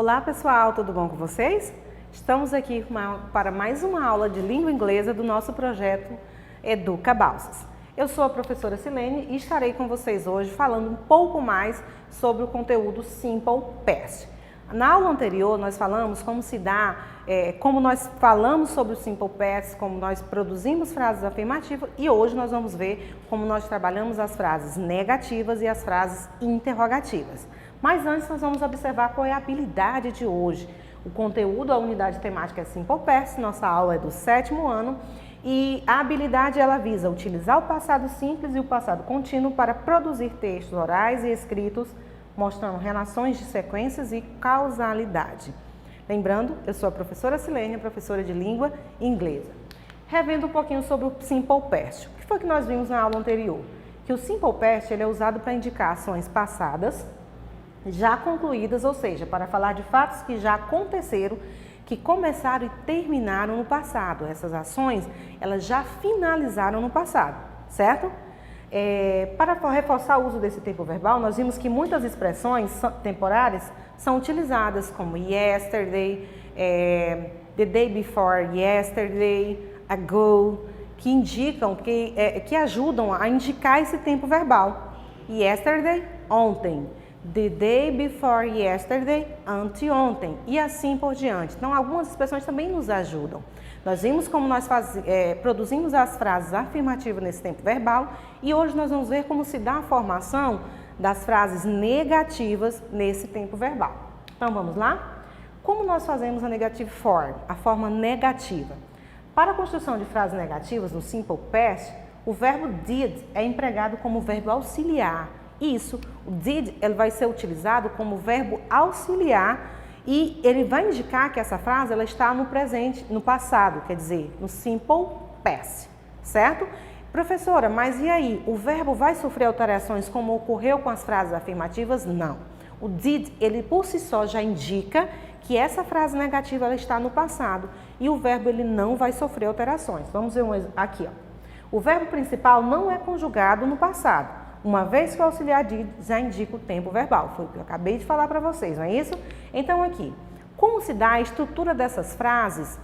Olá pessoal, tudo bom com vocês? Estamos aqui para mais uma aula de língua inglesa do nosso projeto Educa Balsas. Eu sou a professora Silene e estarei com vocês hoje falando um pouco mais sobre o conteúdo Simple Past. Na aula anterior nós falamos como se dá, como nós falamos sobre o Simple Past, como nós produzimos frases afirmativas e hoje nós vamos ver como nós trabalhamos as frases negativas e as frases interrogativas. Mas antes nós vamos observar qual é a habilidade de hoje. O conteúdo, a unidade temática é Simple Past, nossa aula é do 7º ano e a habilidade ela visa utilizar o passado simples e o passado contínuo para produzir textos orais e escritos mostrando relações de sequências e causalidade. Lembrando, eu sou a professora Silene, professora de língua inglesa. Revendo um pouquinho sobre o Simple Past. O que foi que nós vimos na aula anterior? Que o Simple Past ele é usado para indicar ações passadas, já concluídas, ou seja, para falar de fatos que já aconteceram, que começaram e terminaram no passado. Essas ações, elas já finalizaram no passado, certo? Para reforçar o uso desse tempo verbal, nós vimos que muitas expressões temporárias são utilizadas, como yesterday, the day before yesterday, ago, que indicam, que ajudam a indicar esse tempo verbal. Yesterday, ontem. The day before yesterday, anteontem, e assim por diante. Então, algumas expressões também nos ajudam. Nós vimos como nós produzimos as frases afirmativas nesse tempo verbal e hoje nós vamos ver como se dá a formação das frases negativas nesse tempo verbal. Então, vamos lá? Como nós fazemos a negative form, a forma negativa? Para a construção de frases negativas no Simple Past, o verbo did é empregado como verbo auxiliar. Isso, o did, ele vai ser utilizado como verbo auxiliar e ele vai indicar que essa frase ela está no presente, no passado, quer dizer, no Simple Past, certo? Professora, mas e aí? O verbo vai sofrer alterações como ocorreu com as frases afirmativas? Não. O did, ele por si só já indica que essa frase negativa ela está no passado e o verbo ele não vai sofrer alterações. Vamos ver aqui, ó. O verbo principal não é conjugado no passado. Uma vez que o auxiliar did já indica o tempo verbal. Foi o que eu acabei de falar para vocês, não é isso? Então aqui, como se dá a estrutura dessas frases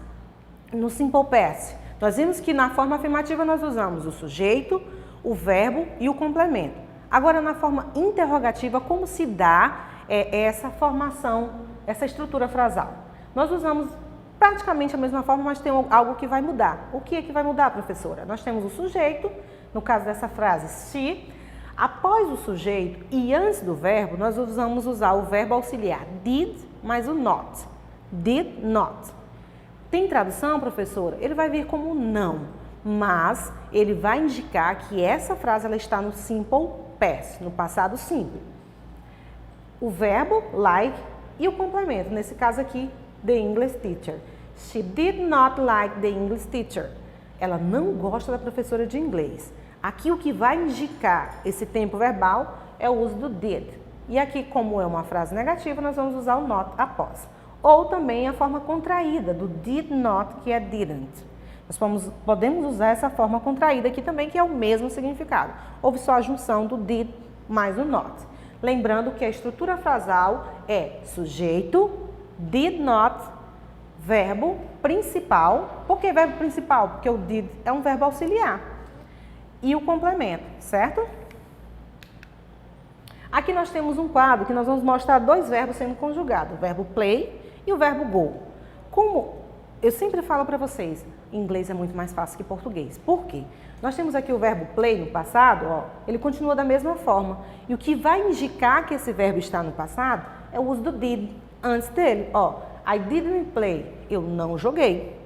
no Simple Past? Nós vimos que na forma afirmativa nós usamos o sujeito, o verbo e o complemento. Agora na forma interrogativa, como se dá essa formação, essa estrutura frasal? Nós usamos praticamente a mesma forma, mas tem algo que vai mudar. O que é que vai mudar, professora? Nós temos o sujeito, no caso dessa frase, she. Após o sujeito e antes do verbo, nós vamos usar o verbo auxiliar did mais o not. Did not. Tem tradução, professora? Ele vai vir como não, mas ele vai indicar que essa frase ela está no Simple Past, no passado simples. O verbo like e o complemento, nesse caso aqui, the English teacher. She did not like the English teacher. Ela não gosta da professora de inglês. Aqui o que vai indicar esse tempo verbal é o uso do did. E aqui, como é uma frase negativa, nós vamos usar o not após. Ou também a forma contraída do did not, que é didn't. Nós podemos usar essa forma contraída aqui também, que é o mesmo significado. Houve só a junção do did mais o not. Lembrando que a estrutura frasal é sujeito, did not, verbo principal. Por que verbo principal? Porque o did é um verbo auxiliar. E o complemento, certo? Aqui nós temos um quadro que nós vamos mostrar dois verbos sendo conjugados, o verbo play e o verbo go. Como eu sempre falo para vocês, inglês é muito mais fácil que português. Por quê? Nós temos aqui o verbo play no passado, ó, ele continua da mesma forma. E o que vai indicar que esse verbo está no passado é o uso do did antes dele. Ó, I didn't play, eu não joguei,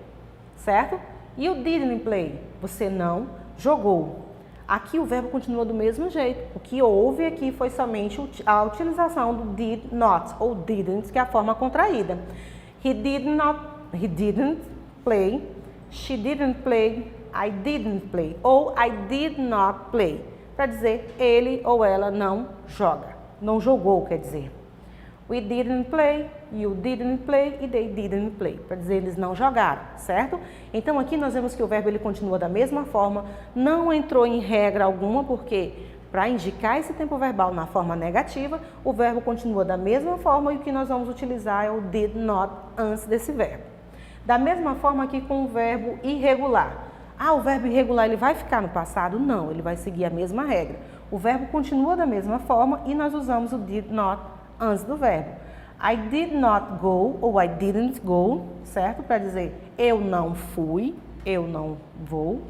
certo? E o didn't play, você não jogou. Aqui o verbo continua do mesmo jeito. O que houve aqui foi somente a utilização do did not ou didn't, que é a forma contraída. He didn't play, she didn't play, I didn't play ou I did not play. Para dizer ele ou ela não joga. Não jogou, quer dizer. We didn't play, you didn't play e they didn't play. Para dizer eles não jogaram, certo? Então aqui nós vemos que o verbo ele continua da mesma forma, não entrou em regra alguma, porque para indicar esse tempo verbal na forma negativa, o verbo continua da mesma forma e o que nós vamos utilizar é o did not antes desse verbo. Da mesma forma aqui com o verbo irregular. O verbo irregular ele vai ficar no passado? Não, ele vai seguir a mesma regra. O verbo continua da mesma forma e nós usamos o did not antes do verbo. I did not go ou I didn't go, certo? Para dizer eu não fui, eu não vou,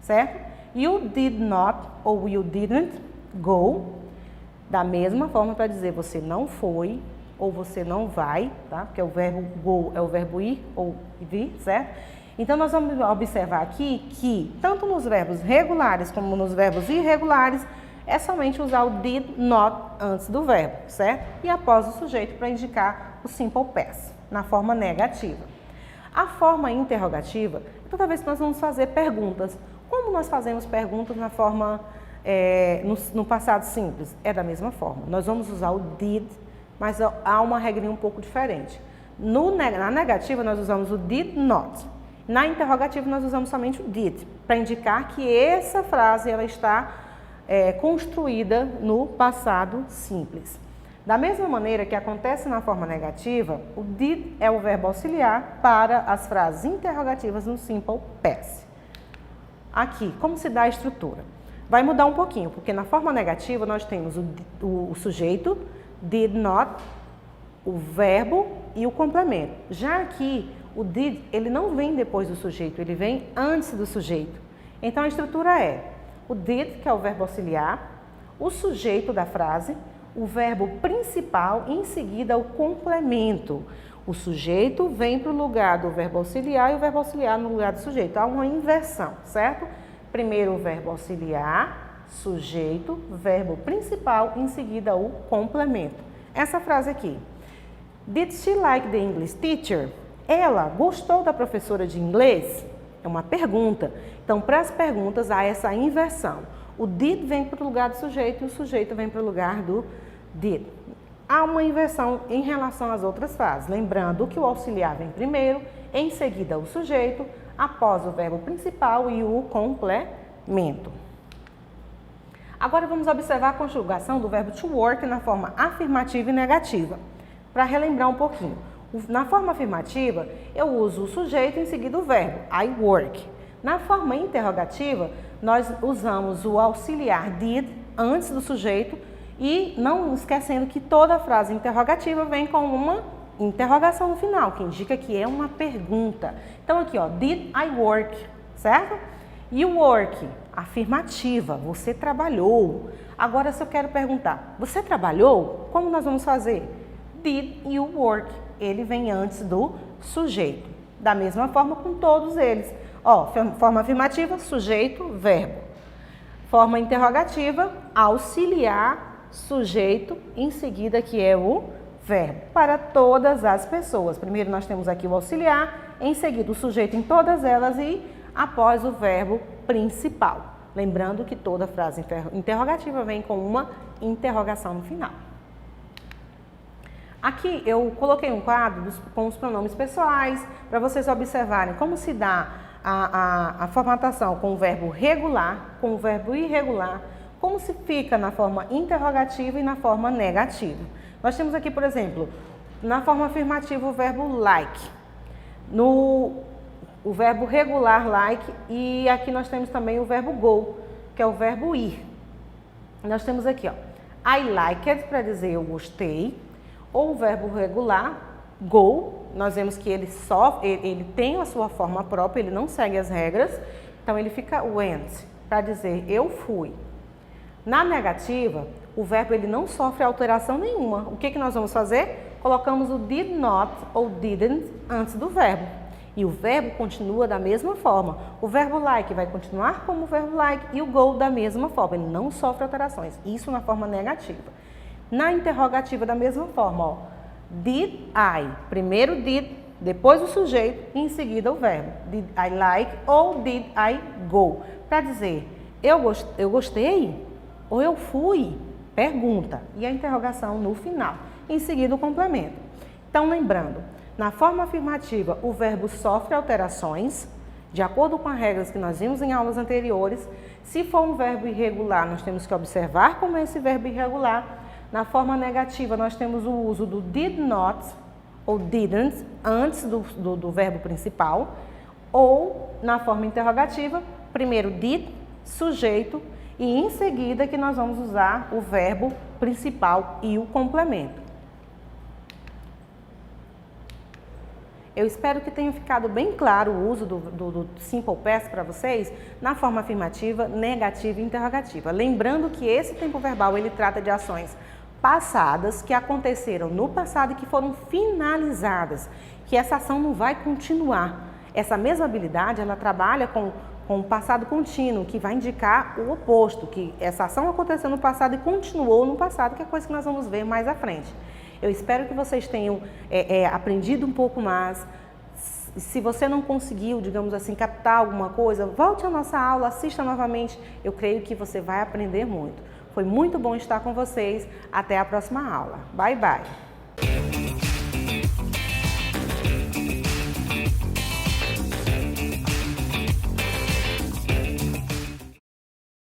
certo? You did not ou you didn't go, da mesma forma para dizer você não foi ou você não vai, tá? Porque o verbo go é o verbo ir ou vir, certo? Então, nós vamos observar aqui que, tanto nos verbos regulares como nos verbos irregulares, é somente usar o did not antes do verbo, certo? E após o sujeito para indicar o simple past, na forma negativa. A forma interrogativa, toda vez que nós vamos fazer perguntas. Como nós fazemos perguntas na forma, no passado simples? É da mesma forma. Nós vamos usar o did, mas há uma regrinha um pouco diferente. Na negativa, nós usamos o did not. Na interrogativa, nós usamos somente o did, para indicar que essa frase ela está construída no passado simples. Da mesma maneira que acontece na forma negativa, o did é o verbo auxiliar para as frases interrogativas no simple past. Aqui, como se dá a estrutura? Vai mudar um pouquinho, porque na forma negativa nós temos o sujeito, did not, o verbo e o complemento. Já aqui, o did, ele não vem depois do sujeito, ele vem antes do sujeito. Então, a estrutura é o did, que é o verbo auxiliar, o sujeito da frase, o verbo principal e em seguida o complemento. O sujeito vem para o lugar do verbo auxiliar e o verbo auxiliar no lugar do sujeito. Há uma inversão, certo? Primeiro o verbo auxiliar, sujeito, verbo principal e em seguida o complemento. Essa frase aqui. Did she like the English teacher? Ela gostou da professora de inglês? É uma pergunta. Então, para as perguntas, há essa inversão. O did vem para o lugar do sujeito e o sujeito vem para o lugar do did. Há uma inversão em relação às outras frases. Lembrando que o auxiliar vem primeiro, em seguida o sujeito, após o verbo principal e o complemento. Agora, vamos observar a conjugação do verbo to work na forma afirmativa e negativa. Para relembrar um pouquinho. Na forma afirmativa, eu uso o sujeito em seguida o verbo, I work. Na forma interrogativa, nós usamos o auxiliar did antes do sujeito e não esquecendo que toda frase interrogativa vem com uma interrogação no final, que indica que é uma pergunta. Então aqui, ó, did I work, certo? E o work, afirmativa, você trabalhou. Agora, se eu quero perguntar, você trabalhou? Como nós vamos fazer? Did you work? Ele vem antes do sujeito. Da mesma forma com todos eles. Ó, forma afirmativa, sujeito, verbo. Forma interrogativa, auxiliar, sujeito, em seguida que é o verbo. Para todas as pessoas. Primeiro nós temos aqui o auxiliar, em seguida o sujeito em todas elas e após o verbo principal. Lembrando que toda frase interrogativa vem com uma interrogação no final. Aqui eu coloquei um quadro com os pronomes pessoais para vocês observarem como se dá a formatação com o verbo regular, com o verbo irregular, como se fica na forma interrogativa e na forma negativa. Nós temos aqui, por exemplo, na forma afirmativa o verbo like, o verbo regular like e aqui nós temos também o verbo go, que é o verbo ir. Nós temos aqui, ó, I liked para dizer eu gostei. Ou o verbo regular, go, nós vemos que ele tem a sua forma própria, ele não segue as regras, então ele fica went, para dizer eu fui. Na negativa, o verbo ele não sofre alteração nenhuma. O que nós vamos fazer? Colocamos o did not ou didn't antes do verbo. E o verbo continua da mesma forma. O verbo like vai continuar como o verbo like e o go da mesma forma, ele não sofre alterações. Isso na forma negativa. Na interrogativa, da mesma forma, ó, did I, primeiro did, depois o sujeito e em seguida o verbo. Did I like ou did I go? Para dizer, eu gostei ou eu fui? Pergunta. E a interrogação no final. Em seguida o complemento. Então, lembrando, na forma afirmativa, o verbo sofre alterações de acordo com as regras que nós vimos em aulas anteriores. Se for um verbo irregular, nós temos que observar como é esse verbo irregular. Na forma negativa, nós temos o uso do did not ou didn't antes do verbo principal. Ou, na forma interrogativa, primeiro did, sujeito, e em seguida que nós vamos usar o verbo principal e o complemento. Eu espero que tenha ficado bem claro o uso do Simple Past para vocês na forma afirmativa, negativa e interrogativa. Lembrando que esse tempo verbal ele trata de ações passadas que aconteceram no passado e que foram finalizadas, que essa ação não vai continuar. Essa mesma habilidade ela trabalha com o passado contínuo, que vai indicar o oposto, que essa ação aconteceu no passado e continuou no passado, que é coisa que nós vamos ver mais à frente. Eu espero que vocês tenham aprendido um pouco mais. Se você não conseguiu, digamos assim, captar alguma coisa, volte à nossa aula, assista novamente. Eu creio que você vai aprender muito. Foi muito bom estar com vocês. Até a próxima aula. Bye, bye!